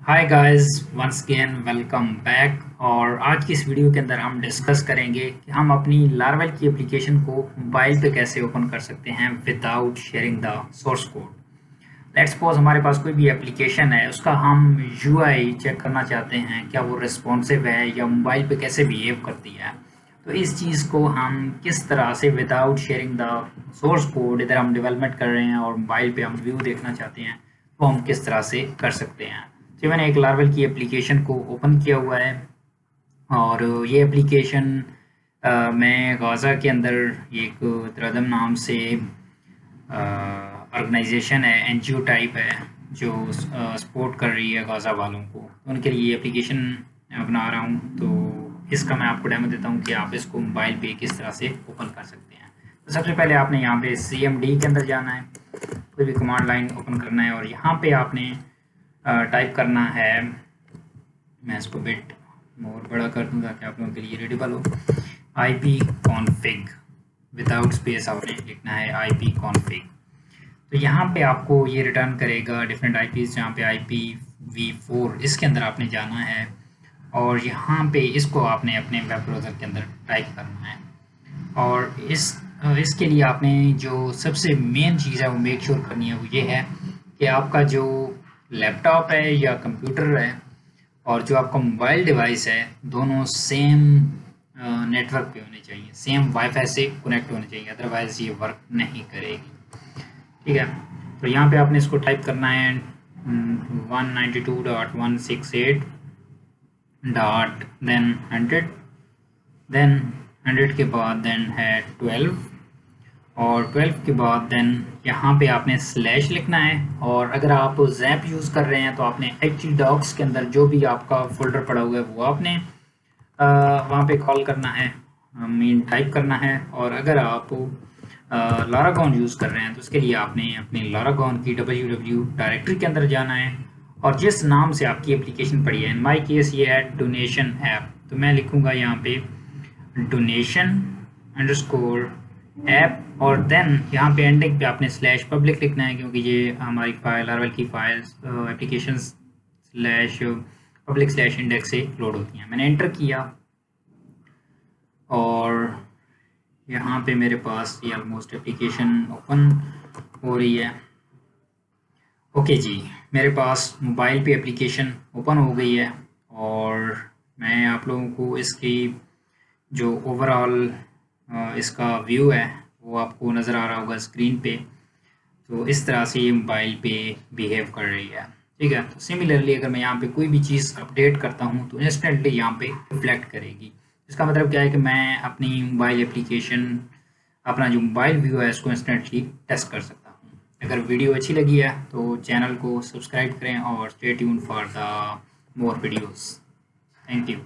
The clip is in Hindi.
हाय guys, once again welcome back. और आज की इस वीडियो के अंदर हम डिस्कस करेंगे कि हम अपनी लार्वल की एप्लीकेशन को मोबाइल पे कैसे ओपन कर सकते हैं without sharing the source code. Let's suppose हमारे पास कोई भी एप्लीकेशन है, उसका हम यूआई चेक करना चाहते हैं, क्या वो रिस्पॉन्सिव है या मोबाइल पे कैसे बिहेव करती है। तो इस चीज़ को हम किस तरह से without sharing the source code, इधर हम डेवलपमेंट कर रहे हैं और मोबाइल पे हम व्यू देखना चाहते हैं, तो हम किस तरह से कर सकते हैं। तो मैंने एक लार्वल की एप्लीकेशन को ओपन किया हुआ है और ये एप्लीकेशन मैं गाज़ा के अंदर एक द्रदम नाम से ऑर्गेनाइजेशन है, एनजीओ टाइप है, जो सपोर्ट कर रही है गाज़ा वालों को। तो उनके लिए एप्लीकेशन बना रहा हूँ। तो इसका मैं आपको डेमो देता हूँ कि आप इसको मोबाइल पे किस तरह से ओपन कर सकते हैं। तो सबसे पहले आपने यहाँ पे CMD के अंदर जाना है, कोई भी कमांड लाइन ओपन करना है और यहाँ पे आपने टाइप करना है। मैं इसको बिट मोर बड़ा कर दूँ ताकि आप लोगों के लिए रीडेबल हो। ipconfig विदाउट स्पेस आपने लिखना है ipconfig। तो यहाँ पे आपको ये रिटर्न करेगा डिफरेंट IPs, जहाँ पे IPv4 इसके अंदर आपने जाना है और यहाँ पे इसको आपने अपने वेब ब्राउज़र के अंदर टाइप करना है। और इसके लिए आपने जो सबसे मेन चीज़ है वो मेक श्योर करनी है, वो ये है कि आपका जो लैपटॉप है या कंप्यूटर है और जो आपका मोबाइल डिवाइस है, दोनों सेम नेटवर्क पे होने चाहिए, सेम वाईफाई से कनेक्ट होने चाहिए, अदरवाइज़ ये वर्क नहीं करेगी। ठीक है, तो यहाँ पे आपने इसको टाइप करना है 192.168 डॉट देन 100, देन 100 के बाद देन है 12 और 12 के बाद देन यहाँ पे आपने स्लैश लिखना है। और अगर आप जैप यूज़ कर रहे हैं तो आपने htdocs के अंदर जो भी आपका फोल्डर पड़ा हुआ है वो आपने वहाँ पे कॉल करना है, मीन टाइप करना है। और अगर आप लारागॉन यूज़ कर रहे हैं तो उसके लिए आपने अपने लारागॉन की www डायरेक्टरी के अंदर जाना है और जिस नाम से आपकी एप्लीकेशन पड़ी है, इन माई केस ये है डोनेशन ऐप, तो मैं लिखूँगा यहाँ पे डोनेशन अंडरस्कोर ऐप और देन यहाँ पे एंडिंग पे आपने स्लैश पब्लिक लिखना है, क्योंकि ये हमारी फाइल लार्वल की files application slash public slash index से लोड होती हैं। मैंने एंटर किया और यहाँ पे मेरे पास ये ऑलमोस्ट एप्लीकेशन ओपन हो रही है। ओके जी, मेरे पास मोबाइल पे एप्लीकेशन ओपन हो गई है और मैं आप लोगों को इसकी जो ओवरऑल इसका व्यू है वो आपको नज़र आ रहा होगा स्क्रीन पे। तो इस तरह से ये मोबाइल पे बिहेव कर रही है। ठीक है, तो सिमिलरली अगर मैं यहाँ पे कोई भी चीज़ अपडेट करता हूँ तो इंस्टेंटली यहाँ पे रिफ्लेक्ट करेगी। इसका मतलब क्या है कि मैं अपनी मोबाइल एप्लीकेशन, अपना जो मोबाइल व्यू है, इसको इंस्टेंटली टेस्ट कर सकता हूँ। अगर वीडियो अच्छी लगी है तो चैनल को सब्सक्राइब करें और stay tuned for the more videos. Thank you.